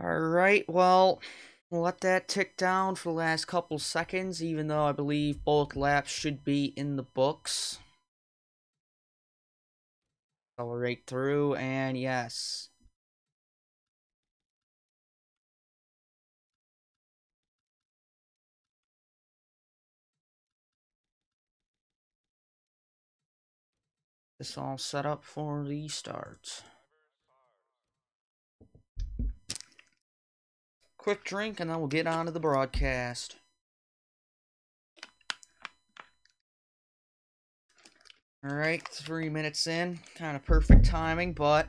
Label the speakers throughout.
Speaker 1: Alright, well, we'll let that tick down for the last couple seconds, even though I believe both laps should be in the books. Accelerate through, and yes. This all set up for the start. Quick drink, and then we'll get on to the broadcast. Alright, 3 minutes in. Kind of perfect timing, but...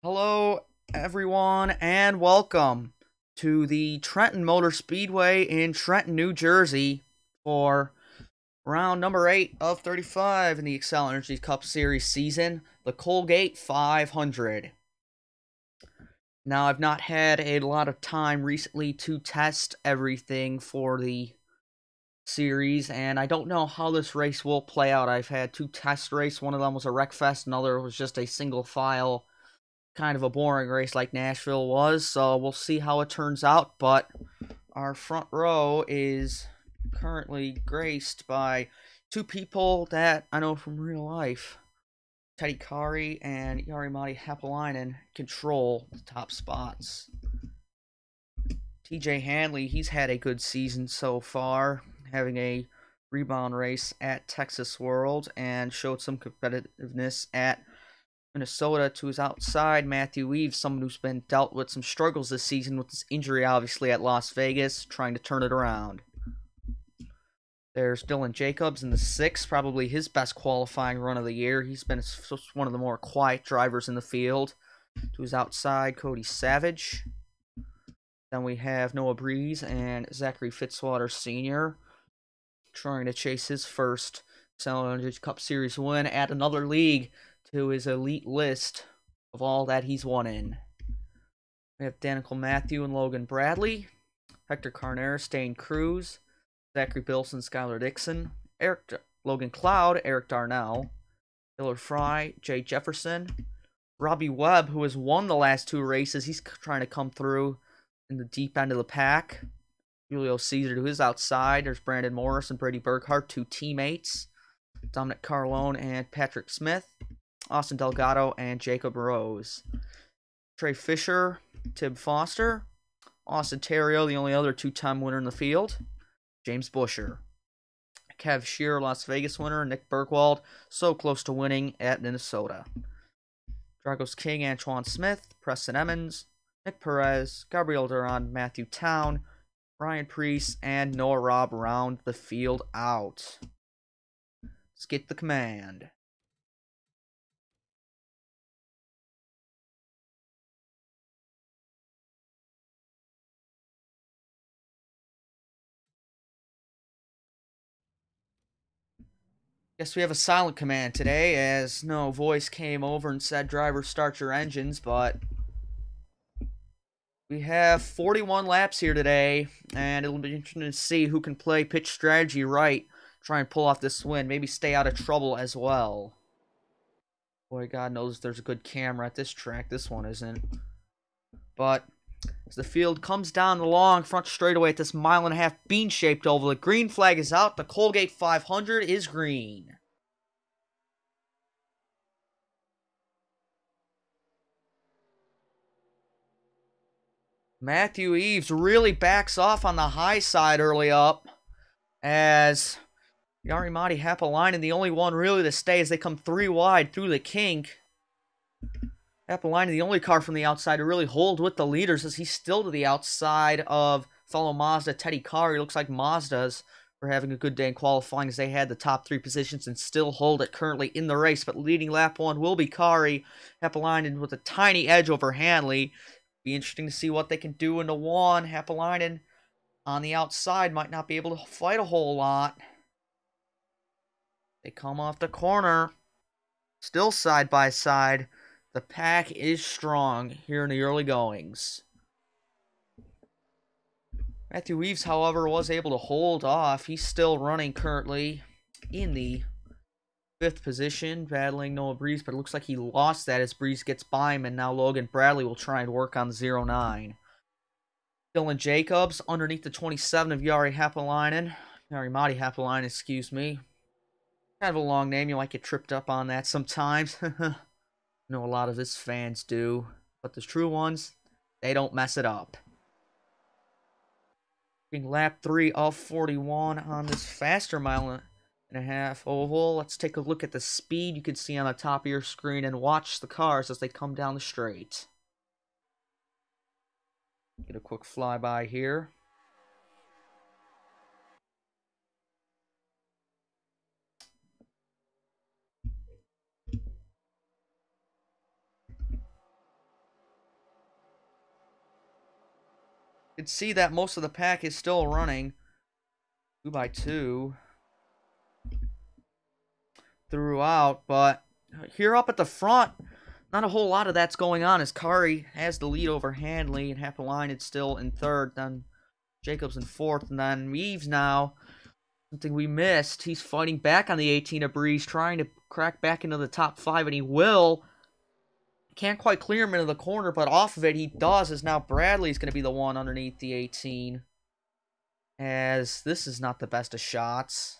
Speaker 1: Hello, everyone, and welcome to the Trenton Motor Speedway in Trenton, New Jersey for round number 8 of 35 in the Excel Energy Cup Series season, the Colgate 500. Now, I've not had a lot of time recently to test everything for the series, and I don't know how this race will play out. I've had 2 test races. One of them was a wreck fest, another was just a single file, kind of a boring race like Nashville was, so we'll see how it turns out. But our front row is currently graced by 2 people that I know from real life. Teddy Kari and Jari-Matti Haapalainen control the top spots. TJ Hanley, he's had a good season so far, having a rebound race at Texas World and showed some competitiveness at Minnesota. To his outside, Matthew Eaves, someone who's been dealt with some struggles this season with his injury, obviously, at Las Vegas, trying to turn it around. There's Dylan Jacobs in the 6th, probably his best qualifying run of the year. He's been one of the more quiet drivers in the field. To his outside, Cody Savage. Then we have Noah Breeze and Zachary Fitzwater Sr. trying to chase his first Excel Cup Series win, add another league to his elite list of all that he's won in. We have Danica Matthew and Logan Bradley, Hector Carneros, Dane Cruz, Zachary Bilson, Skylar Dixon, Logan Cloud, Eric Darnell, Hillard Fry, Jay Jefferson, Robbie Webb, who has won the last 2 races. He's trying to come through in the deep end of the pack. Julio Caesar to his outside. There's Brandon Morris and Brady Burkhart, 2 teammates. Dominic Carlone and Patrick Smith. Austin Delgado and Jacob Rose. Trey Fisher, Tib Foster. Austin Terrio, the only other 2-time winner in the field. James Busher. Kev Shearer, Las Vegas winner. Nick Bergwald, so close to winning at Minnesota. Dragos King, Antoine Smith. Preston Emmons. Nick Perez. Gabriel Duran, Matthew Town. Ryan Priest and Noah Robb round the field out. Let's get the command. Guess we have a silent command today, as no voice came over and said, driver, start your engines, but we have 41 laps here today, and it'll be interesting to see who can play pitch strategy right, try and pull off this win, maybe stay out of trouble as well. Boy, God knows there's a good camera at this track. This one isn't. But as the field comes down the long front straightaway at this 1.5-mile bean-shaped oval, the green flag is out. The Colgate 500 is green. Matthew Eaves really backs off on the high side early up, as Jari-Matti Haapalainen, the only one really to stay as they come 3 wide through the kink. Haapalainen, the only car from the outside to really hold with the leaders, as he's still to the outside of fellow Mazda Teddy Kari. Looks like Mazda's are having a good day in qualifying, as they had the top 3 positions and still hold it currently in the race. But leading lap 1 will be Kari. Haapalainen with a tiny edge over Hanley. Be interesting to see what they can do into 1. Haapalainen on the outside might not be able to fight a whole lot. They come off the corner, still side by side. The pack is strong here in the early goings. Matthew Eaves, however, was able to hold off. He's still running currently in the 5th position, battling Noah Breeze, but it looks like he lost that as Breeze gets by him, and now Logan Bradley will try and work on 09. Dylan Jacobs underneath the 27 of Jari Matti Hapalainen, excuse me. Kind of a long name, you might get tripped up on that sometimes. I know a lot of his fans do, but the true ones, they don't mess it up. Lap 3 of 41 on this faster mile-and-a-half oval. Let's take a look at the speed you can see on the top of your screen and watch the cars as they come down the straight. Get a quick flyby here. You can see that most of the pack is still running 2x2 throughout, but here up at the front, not a whole lot of that's going on as Kari has the lead over Handley, and Hapalainen still in 3rd, then Jacobs in 4th, and then Reeves now, something we missed. He's fighting back on the 18 of Breeze, trying to crack back into the top 5, and he will. Can't quite clear him into the corner, but off of it he does, as now Bradley's going to be the one underneath the 18. As this is not the best of shots.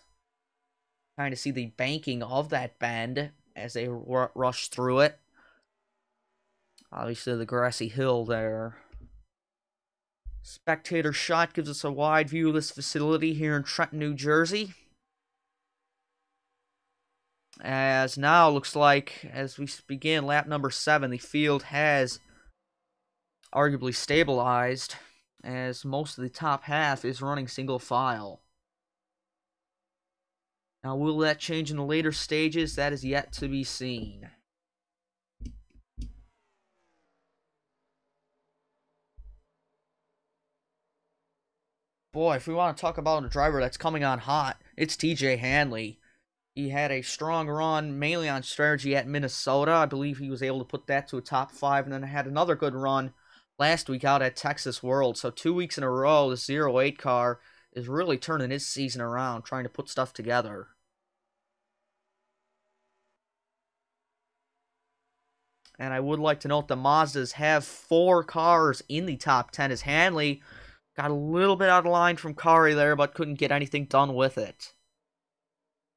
Speaker 1: Trying to see the banking of that bend as they rush through it. Obviously the grassy hill there. Spectator shot gives us a wide view of this facility here in Trenton, New Jersey. As now looks like, as we begin lap number 7, the field has arguably stabilized, as most of the top half is running single file. Now, will that change in the later stages? That is yet to be seen. Boy, if we want to talk about a driver that's coming on hot, it's TJ Handley. He had a strong run, mainly on strategy at Minnesota. I believe he was able to put that to a top 5, and then had another good run last week out at Texas World. So 2 weeks in a row, the 08 car is really turning his season around, trying to put stuff together. And I would like to note the Mazdas have 4 cars in the top 10, as Handley got a little bit out of line from Kari there, but couldn't get anything done with it.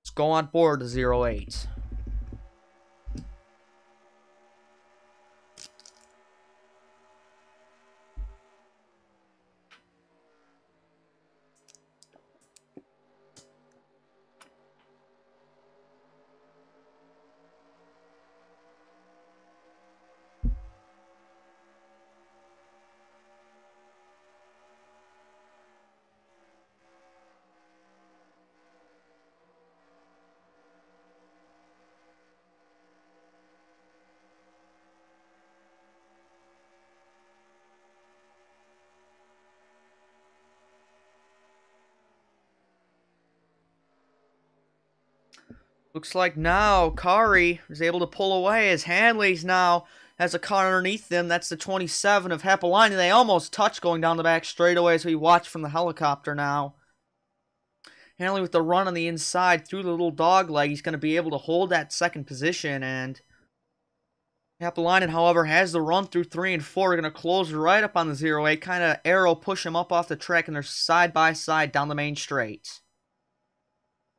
Speaker 1: Let's go on board the 08. Looks like now Kari is able to pull away, as Handley's now has a car underneath them. That's the 27 of Hapalainen. They almost touch going down the back straightaway as we watch from the helicopter now. Handley with the run on the inside through the little dog leg. He's going to be able to hold that 2nd position, and Hapalainen, however, has the run through 3 and 4. Going to close right up on the 08. Kind of arrow push him up off the track, and they're side by side down the main straight.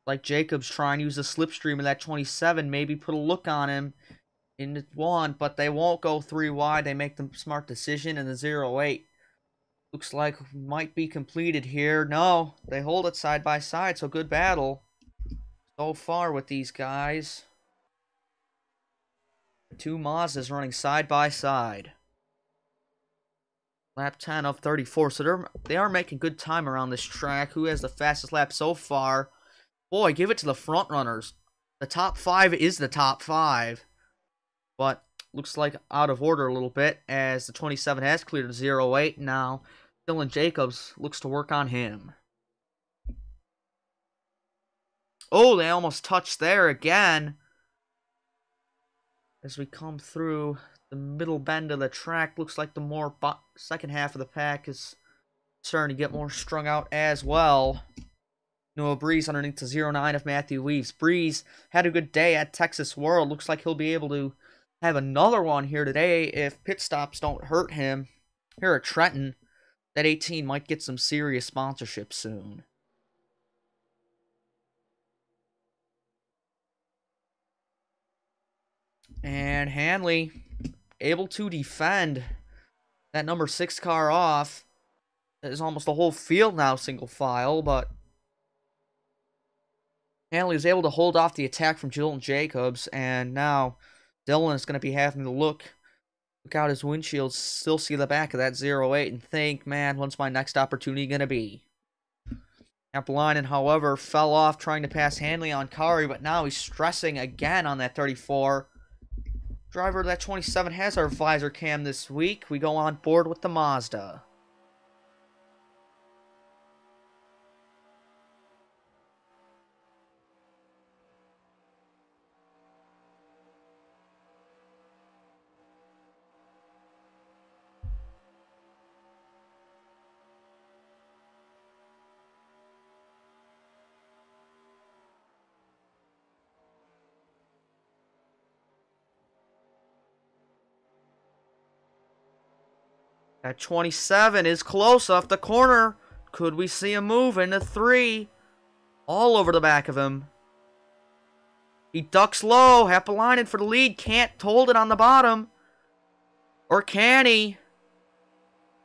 Speaker 1: Like Jacobs trying to use the slipstream of that 27, maybe put a look on him in 1, but they won't go 3 wide. They make the smart decision, and the 08 looks like might be completed here. No, they hold it side by side, so good battle so far with these guys. 2 Mazdas running side by side. Lap 10 of 34, so they are making good time around this track. Who has the fastest lap so far? Boy, give it to the front runners. The top 5 is the top 5. But looks like out of order a little bit, as the 27 has cleared the 08. Now, Dylan Jacobs looks to work on him. Oh, they almost touched there again. As we come through the middle bend of the track, looks like the more second half of the pack is starting to get more strung out as well. Noah Breeze underneath the 0-9 of Matthew Weaves. Breeze had a good day at Texas World. Looks like he'll be able to have another one here today if pit stops don't hurt him. Here at Trenton, that 18 might get some serious sponsorship soon. And Hanley able to defend that number 6 car off. There's almost the whole field now single file, but Hanley was able to hold off the attack from Dylan Jacobs, and now Dylan is going to be having to look out his windshield, still see the back of that 08, and think, man, when's my next opportunity going to be? Appalainen, however, fell off trying to pass Hanley on Kari, but now he's stressing again on that 34. Driver of that 27 has our visor cam this week. We go on board with the Mazda. That 27 is close off the corner. Could we see him move into 3? All over the back of him. He ducks low. Appalainen for the lead. Can't hold it on the bottom. Or can he?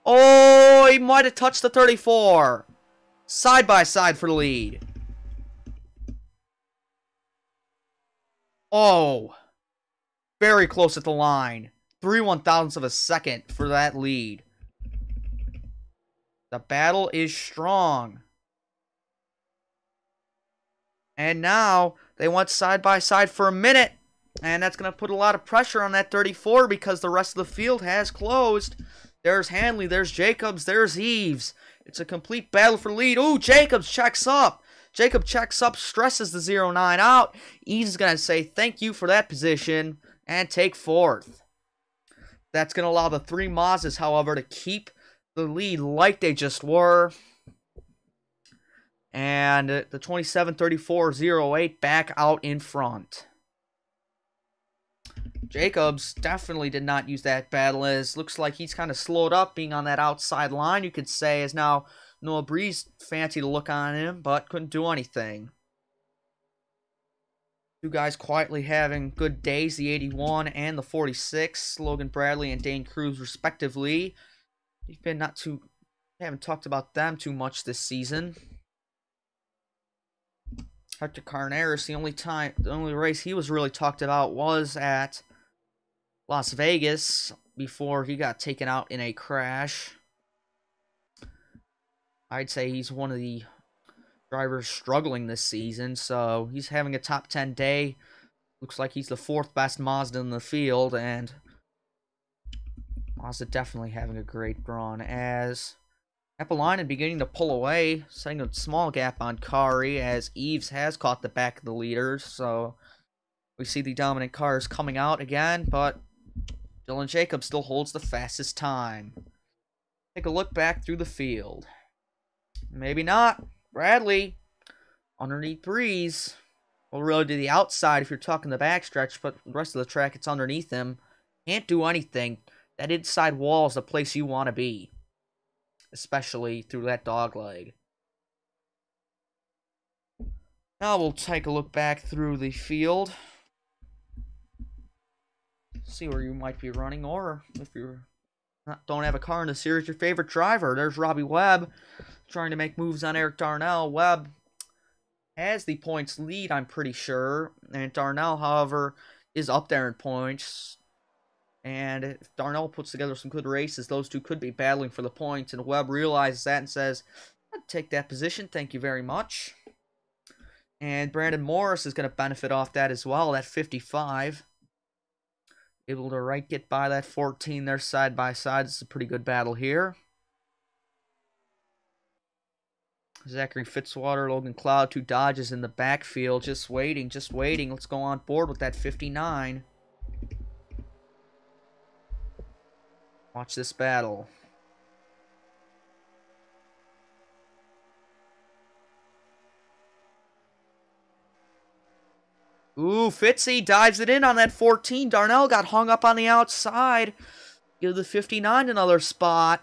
Speaker 1: Oh, he might have touched the 34. Side by side for the lead. Oh. Very close at the line. 3/1000ths of a second for that lead. The battle is strong. And now they went side by side for a minute. And that's going to put a lot of pressure on that 34 because the rest of the field has closed. There's Hanley, there's Jacobs, there's Eves. It's a complete battle for lead. Ooh, Jacobs checks up. Jacob checks up, stresses the 0-9 out. Eves is going to say thank you for that position and take 4th. That's going to allow the 3 Mazdas, however, to keep the lead like they just were. And the 27-34-08 back out in front. Jacobs definitely did not use that battle, as looks like he's kind of slowed up being on that outside line, you could say, as now Noah Breeze fancied to look on him, but couldn't do anything. Two guys quietly having good days, the 81 and the 46, Logan Bradley and Dane Cruz respectively. We've been haven't talked about them too much this season. Hector Carneros, the only race he was really talked about was at Las Vegas before he got taken out in a crash. I'd say he's one of the drivers struggling this season, so he's having a top 10 day. Looks like he's the 4th best Mazda in the field, and Mazda definitely having a great run as Appalainen beginning to pull away, setting a small gap on Kari as Eves has caught the back of the leaders. So we see the dominant cars coming out again, but Dylan Jacobs still holds the fastest time. Take a look back through the field. Maybe not. Bradley underneath Breeze. Well, really to the outside if you're talking the backstretch, but the rest of the track it's underneath him. Can't do anything. That inside wall is the place you want to be, especially through that dog leg. Now we'll take a look back through the field. See where you might be running, or if you don't have a car in the series, your favorite driver. There's Robbie Webb trying to make moves on Eric Darnell. Webb has the points lead, I'm pretty sure. And Darnell, however, is up there in points. And if Darnell puts together some good races, those two could be battling for the points. And Webb realizes that and says, I'd take that position, thank you very much. And Brandon Morris is going to benefit off that as well, that 55. Able to get by that 14 there side by side. It's a pretty good battle here. Zachary Fitzwater, Logan Cloud, 2 Dodges in the backfield. Just waiting, just waiting. Let's go on board with that 59. Watch this battle. . Ooh, Fitzy dives it in on that 14. Darnell got hung up on the outside. Give the 59 another spot.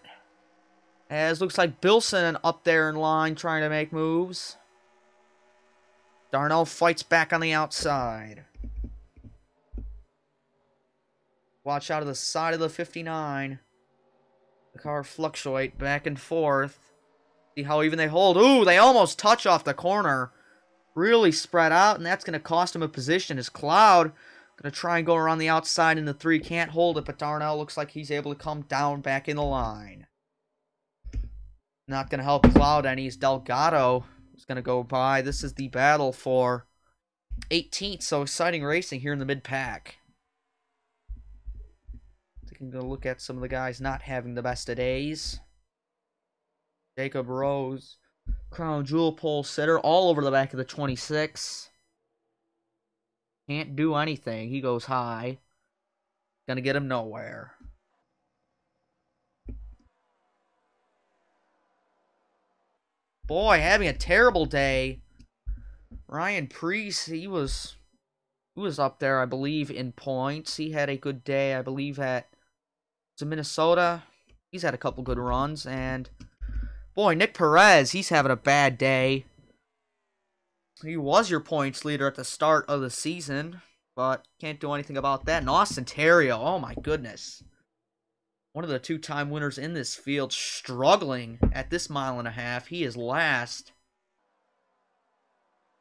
Speaker 1: As looks like Bilson up there in line trying to make moves. Darnell fights back on the outside. Watch out of the side of the 59. The car fluctuate back and forth. See how even they hold. Ooh, they almost touch off the corner. Really spread out, and that's going to cost him a position. As Cloud going to try and go around the outside in the 3. Can't hold it, but Darnell looks like he's able to come down back in the line. Not going to help Cloud any. Delgado is going to go by. This is the battle for 18th, so exciting racing here in the mid-pack. Taking a look at some of the guys not having the best of days. Jacob Rose, crown jewel pole sitter, all over the back of the 26. Can't do anything. He goes high. Gonna get him nowhere. Boy, having a terrible day. Ryan Priest, he was up there, I believe, in points. He had a good day, I believe, at Minnesota. He's had a couple good runs. And, boy, Nick Perez, he's having a bad day. He was your points leader at the start of the season, but can't do anything about that. And Austin Terrio, oh my goodness. One of the 2-time winners in this field, struggling at this 1.5 miles. He is last.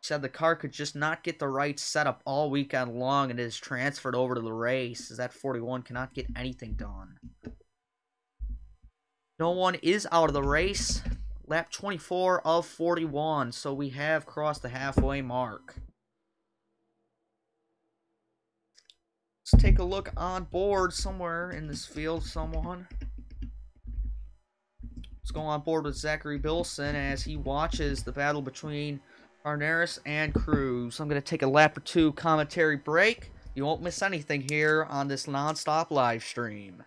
Speaker 1: He said the car could just not get the right setup all weekend long, and it is transferred over to the race, as that 41 cannot get anything done. No one is out of the race. Lap 24 of 41, so we have crossed the halfway mark. Let's take a look on board somewhere in this field, someone. Let's go on board with Zachary Bilson as he watches the battle between Arneris and Cruz. I'm going to take a lap or 2 commentary break. You won't miss anything here on this non-stop live stream.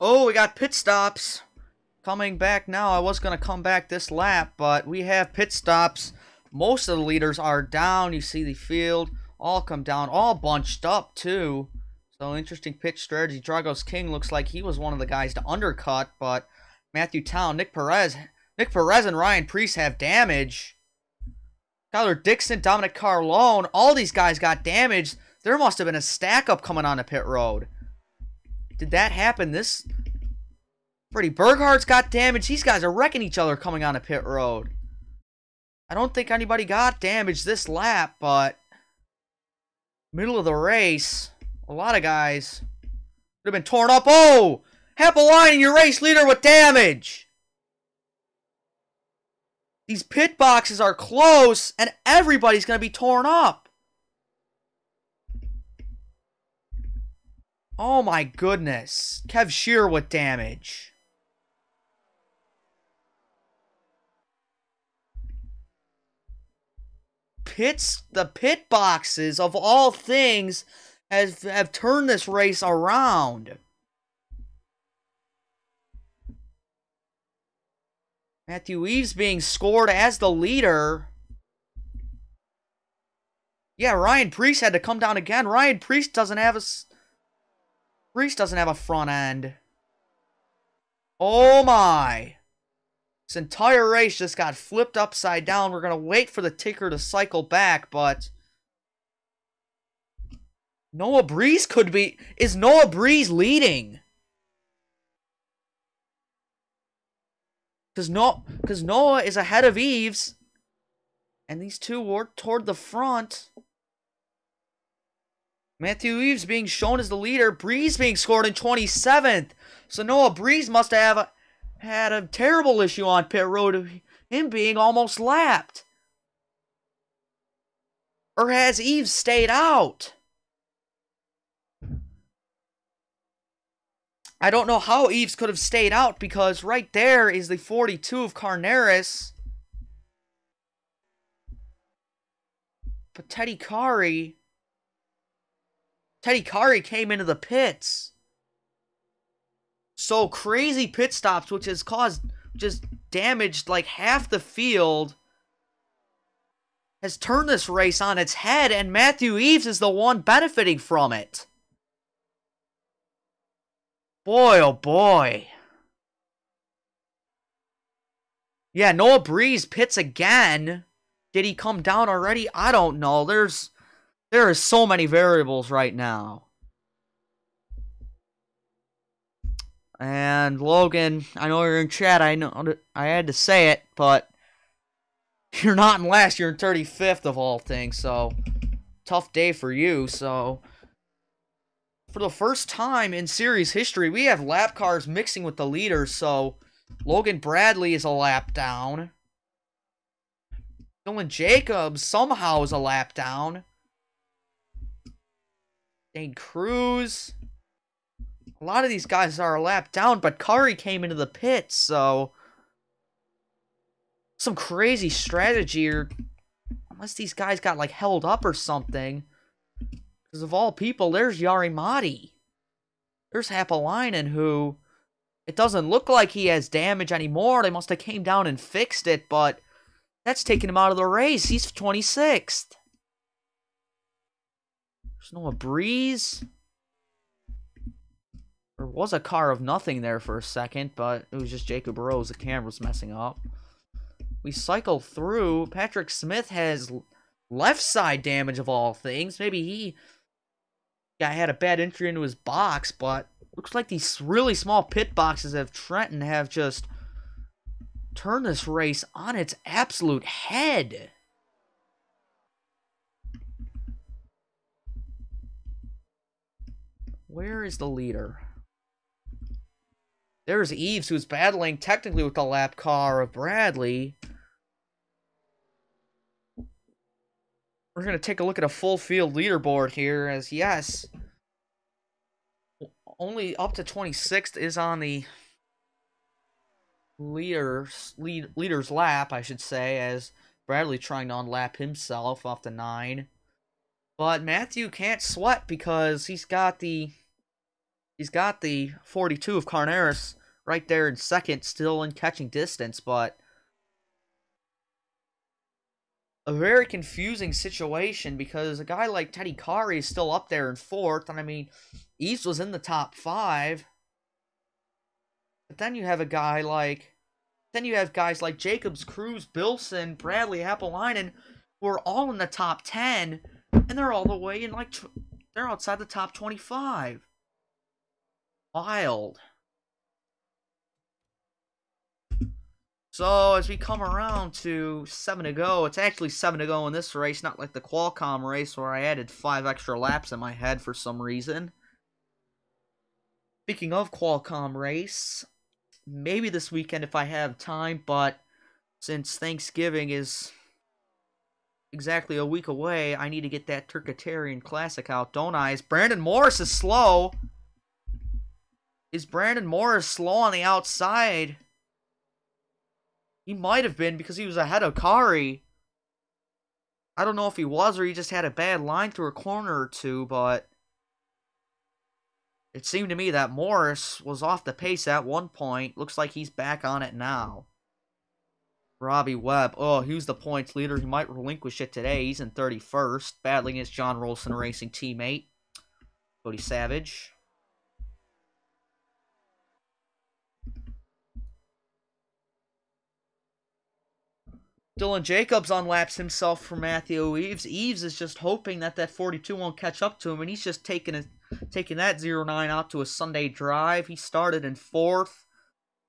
Speaker 1: Oh, we got pit stops coming back now. I was going to come back this lap, but we have pit stops. Most of the leaders are down. You see the field all come down, all bunched up too. So interesting pitch strategy. Dragos King looks like he was one of the guys to undercut, but Matthew Town, Nick Perez and Ryan Priest have damage. Tyler Dixon, Dominic Carlone, all these guys got damage. There must have been a stack up coming on the pit road. Did that happen? Freddie Berghart's got damage. These guys are wrecking each other coming on a pit road. I don't think anybody got damaged this lap, but middle of the race, a lot of guys would have been torn up. Oh! Half a line in your race leader with damage. These pit boxes are close, and everybody's going to be torn up. Oh my goodness. Kev Shear with damage. The pit boxes, of all things, have turned this race around. Matthew Eves being scored as the leader. Yeah, Ryan Priest had to come down again. Ryan Priest doesn't have a front end. Oh my. This entire race just got flipped upside down. We're going to wait for the ticker to cycle back, but Noah Breeze could be... Is Noah Breeze leading? Because Noah is ahead of Eves. And these two work toward the front. Matthew Eves being shown as the leader. Breeze being scored in 27th. So Noah Breeze must have had a terrible issue on pit road of him being almost lapped. Or has Eves stayed out? I don't know how Eves could have stayed out because right there is the 42 of Carneris. But Teddy Kari came into the pits. So crazy pit stops, which has just damaged like half the field, has turned this race on its head, and Matthew Eves is the one benefiting from it. Boy, oh boy. Yeah, Noah Breeze pits again. Did he come down already? I don't know. There are so many variables right now. And Logan, I know you're in chat. I know I had to say it, but you're not in last. You're in 35th of all things. So tough day for you. So for the first time in series history, we have lap cars mixing with the leaders. So Logan Bradley is a lap down. Dylan Jacobs somehow is a lap down. Dane Cruz. A lot of these guys are a lap down, but Curry came into the pits, so some crazy strategy, or unless these guys got like held up or something. Because of all people, there's Jari Matti. There's Hapalainen, who it doesn't look like he has damage anymore. They must have came down and fixed it, but that's taking him out of the race. He's 26th. There's Noah Breeze. There was a car of nothing there for a second, but it was just Jacob Rose. The camera's messing up. We cycle through. Patrick Smith has left side damage of all things. Maybe he had a bad entry into his box, but looks like these really small pit boxes of Trenton have just turned this race on its absolute head. Where is the leader? There's Eves, who's battling technically with the lap car of Bradley. We're going to take a look at a full field leaderboard here, as yes, only up to 26th is on the leader's lap, I should say, as Bradley trying to unlap himself off the 9. But Matthew can't sweat because he's got the 42 of Carneris right there in second, still in catching distance, but a very confusing situation because a guy like Teddy Kari is still up there in 4th, and I mean, East was in the top 5, but then you have guys like Jacobs, Cruz, Bilson, Bradley, Hapalainen, who are all in the top 10, and they're all the way in they're outside the top 25. Wild. So, as we come around to 7 to go, it's actually 7 to go in this race, not like the Qualcomm race where I added 5 extra laps in my head for some reason. Speaking of Qualcomm race, maybe this weekend if I have time, but since Thanksgiving is exactly a week away, I need to get that Turkitarian Classic out, don't I? Brandon Morris is slow. Is Brandon Morris slow on the outside? He might have been because he was ahead of Kari. I don't know if he was or he just had a bad line through a corner or two, but it seemed to me that Morris was off the pace at one point. Looks like he's back on it now. Robbie Webb. Oh, he was the points leader. He might relinquish it today. He's in 31st, battling his John Rolson Racing teammate, Cody Savage. Dylan Jacobs unlaps himself for Matthew Eves. Eves is just hoping that that 42 won't catch up to him, and he's just taking that 09 out to a Sunday drive. He started in 4th,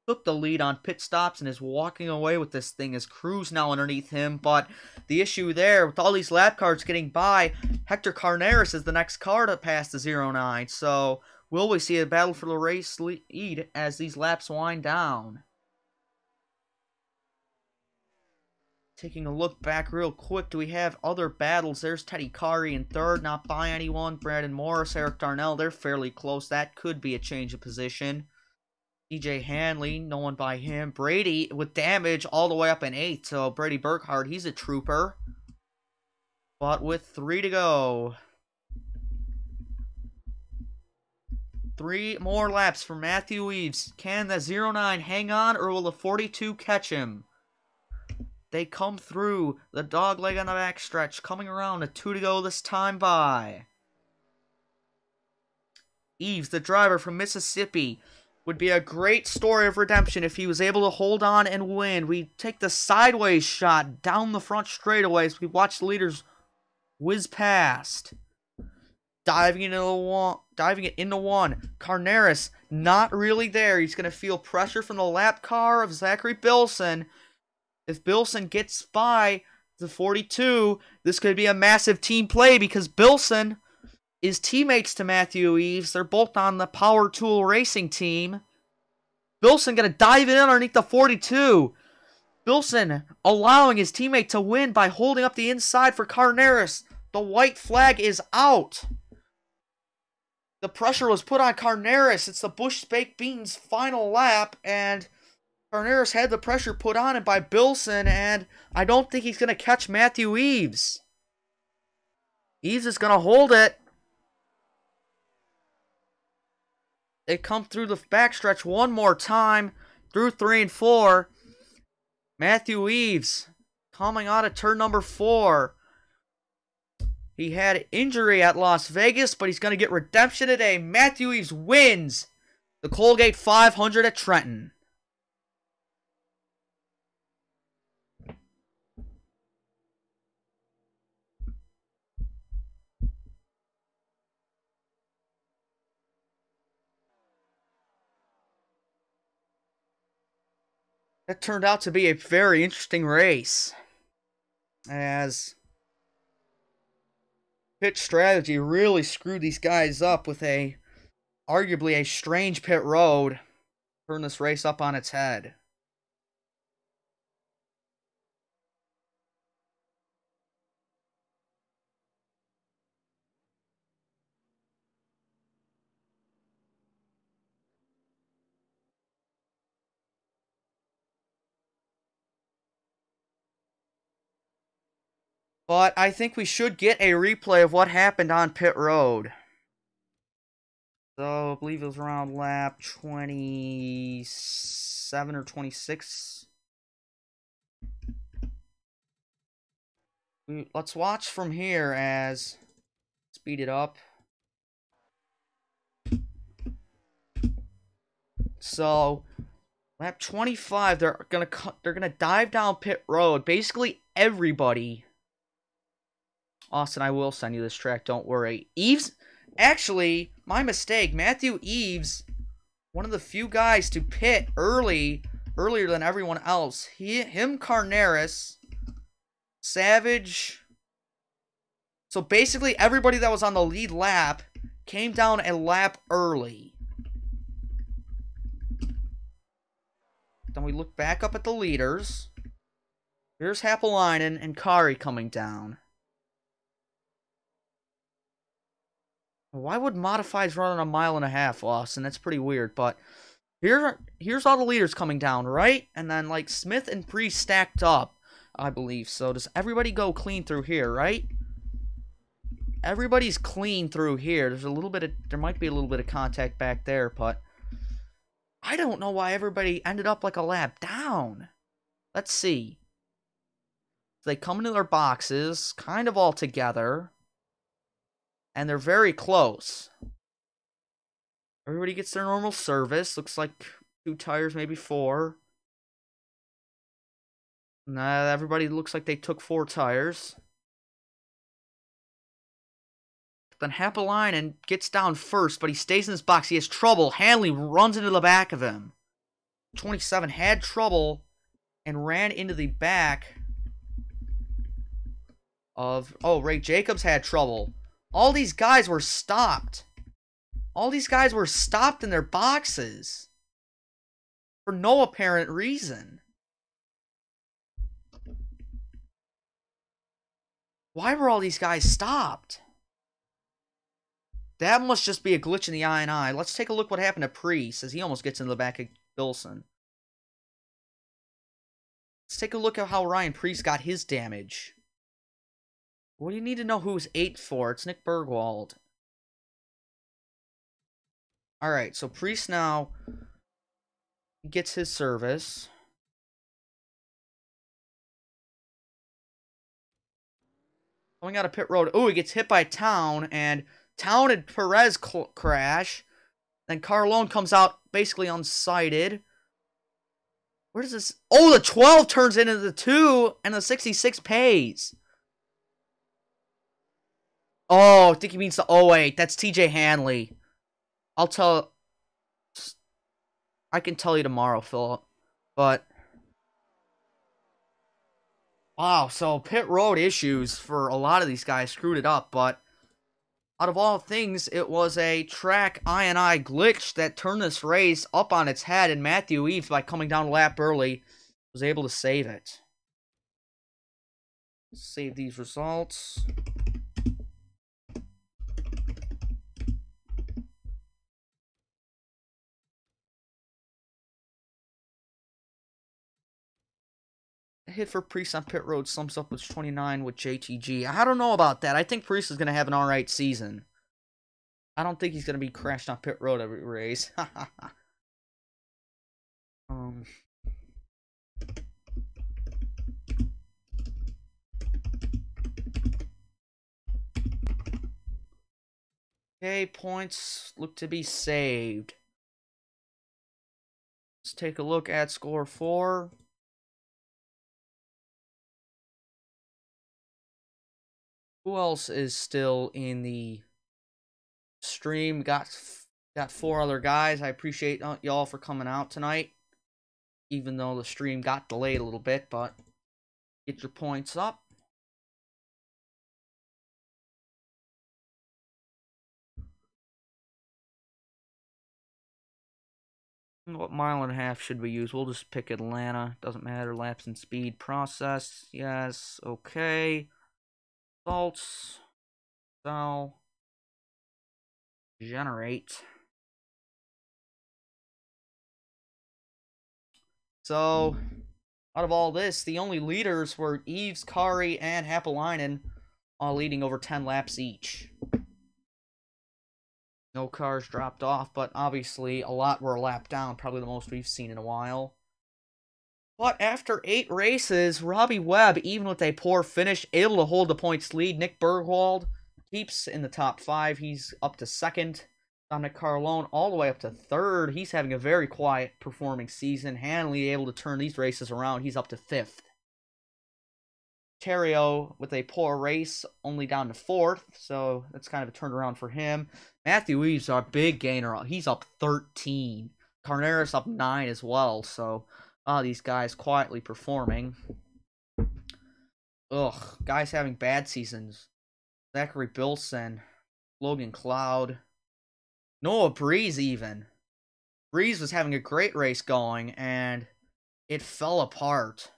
Speaker 1: took the lead on pit stops, and is walking away with this thing. His crew's now underneath him, but the issue there, with all these lap cars getting by, Hector Carneris is the next car to pass the 09, so will we see a battle for the race lead as these laps wind down? Taking a look back real quick, do we have other battles? There's Teddy Kari in 3rd, not by anyone. Brandon Morris, Eric Darnell, they're fairly close. That could be a change of position. DJ Hanley, no one by him. Brady with damage all the way up in 8th. So Brady Burkhardt, he's a trooper. But with 3 to go. 3 more laps for Matthew Eves. Can the 09 hang on, or will the 42 catch him? They come through the dog leg on the backstretch, coming around a 2 to go this time by. Eves, the driver from Mississippi, would be a great story of redemption if he was able to hold on and win. We take the sideways shot down the front straightaways. We watch the leaders whiz past. Diving it into one. Carneris, not really there. He's going to feel pressure from the lap car of Zachary Bilson. If Bilson gets by the 42, this could be a massive team play because Bilson is teammates to Matthew Eves. They're both on the Power Tool Racing team. Bilson going to dive in underneath the 42. Bilson allowing his teammate to win by holding up the inside for Carneris. The white flag is out. The pressure was put on Carneris. It's the Bush Baked Beans final lap, and Carneris had the pressure put on him by Bilson, and I don't think he's going to catch Matthew Eves. Eves is going to hold it. They come through the backstretch one more time, through 3 and 4. Matthew Eves coming out of turn number 4. He had injury at Las Vegas, but he's going to get redemption today. Matthew Eves wins the Colgate 500 at Trenton. That turned out to be a very interesting race, as pit strategy really screwed these guys up with arguably a strange pit road. Turned this race up on its head. But I think we should get a replay of what happened on pit road. So, I believe it was around lap 27 or 26. Let's watch from here as speed it up. So, lap 25, they're gonna dive down pit road. Basically everybody. Austin, I will send you this track, don't worry. Eves, actually, my mistake. Matthew Eves, one of the few guys to pit earlier than everyone else. Him, Carneris, Savage. So basically, everybody that was on the lead lap came down a lap early. Then we look back up at the leaders. Here's Happalainen and Kari coming down. Why would modifieds run on 1.5 miles, Austin? That's pretty weird, but here's all the leaders coming down, right? And then, like, Smith and Priest stacked up, I believe. So does everybody go clean through here, right? Everybody's clean through here. There might be a little bit of contact back there, but I don't know why everybody ended up like a lap down. Let's see. They come into their boxes, kind of all together, and they're very close. Everybody gets their normal service. Looks like 2 tires, maybe 4. Nah, everybody looks like they took 4 tires. Then Happalainen gets down first, but he stays in his box. He has trouble. Hanley runs into the back of him. 27 had trouble and ran into the back of... Oh, Ray Jacobs had trouble. All these guys were stopped. All these guys were stopped in their boxes for no apparent reason. Why were all these guys stopped? That must just be a glitch in the I&I. Let's take a look what happened to Priest as he almost gets into the back of Bilson. Let's take a look at how Ryan Priest got his damage. What do you need to know who's 8 for? It's Nick Bergwald. Alright, so Priest now gets his service. Coming out of pit road. Oh, he gets hit by Town, and Town and Perez crash. Then Carlone comes out basically unsighted. Where does this... Oh, the 12 turns into the 2, and the 66 pays. Oh, I think he means the 08. That's TJ Hanley. I can tell you tomorrow, Philip. But... Wow, so pit road issues for a lot of these guys screwed it up, but... Out of all things, it was a track I&I glitch that turned this race up on its head, and Matthew Eves, by coming down a lap early, was able to save it. Save these results. A hit for Priest on pit road sums up with 29 with JTG. I don't know about that. I think Priest is going to have an alright season. I don't think he's going to be crashed on pit road every race. Okay, points look to be saved. Let's take a look at score 4. Who else is still in the stream? Got 4 other guys. I appreciate y'all for coming out tonight. Even though the stream got delayed a little bit, but get your points up. What 1.5 should we use? We'll just pick Atlanta. Doesn't matter. Laps and speed. Process. Yes. Okay. Results. Sell. Generate. So, out of all this, the only leaders were Eves, Kari, and Happalainen, all leading over 10 laps each. No cars dropped off, but obviously a lot were a lap down, probably the most we've seen in a while. But after 8 races, Robbie Webb, even with a poor finish, able to hold the points lead. Nick Bergwald keeps in the top 5. He's up to 2nd. Dominic Carlone all the way up to 3rd. He's having a very quiet performing season. Hanley able to turn these races around. He's up to 5th. Terrio with a poor race, only down to 4th, so that's kind of a turnaround for him. Matthew Eves, our big gainer, he's up 13. Carneras up 9 as well, so these guys quietly performing. Ugh, guys having bad seasons. Zachary Bilson, Logan Cloud, Noah Breeze even. Breeze was having a great race going, and it fell apart.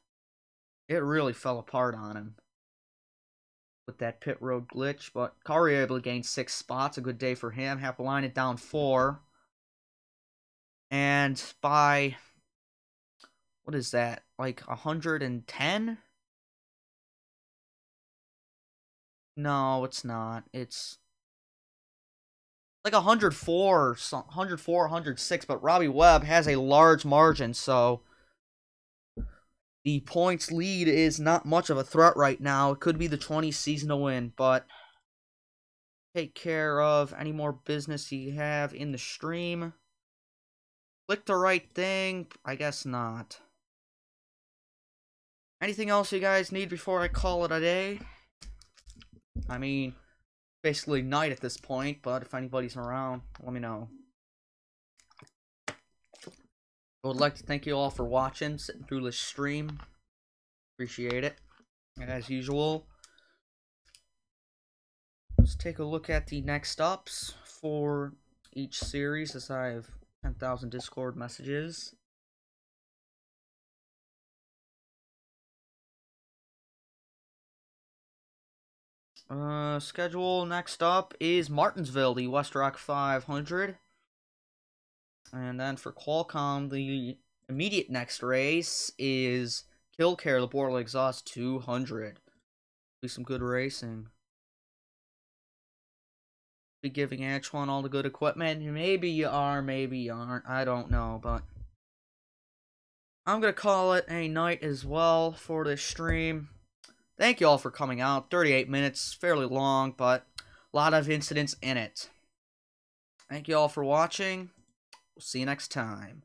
Speaker 1: It really fell apart on him with that pit road glitch. But Kari able to gain 6 spots. A good day for him. Happalainen down 4. And by, what is that? Like 110? No, it's not. It's like 104, 106. But Robbie Webb has a large margin, so The points lead is not much of a threat right now. It could be the 20 season to win, but take care of any more business you have in the stream. Click the right thing? I guess not. Anything else you guys need before I call it a day? I mean, basically night at this point, but if anybody's around, let me know. I would like to thank you all for watching, sitting through this stream. Appreciate it. As usual, let's take a look at the next ups for each series, as I have 10,000 Discord messages. Schedule next up is Martinsville, the West Rock 500. And then for Qualcomm, the immediate next race is Killcare, the Bortle Exhaust 200. Be some good racing. Be giving Antoine all the good equipment. Maybe you are, maybe you aren't. I don't know, but I'm gonna call it a night as well for this stream. Thank you all for coming out. 38 minutes, fairly long, but a lot of incidents in it. Thank you all for watching. We'll see you next time.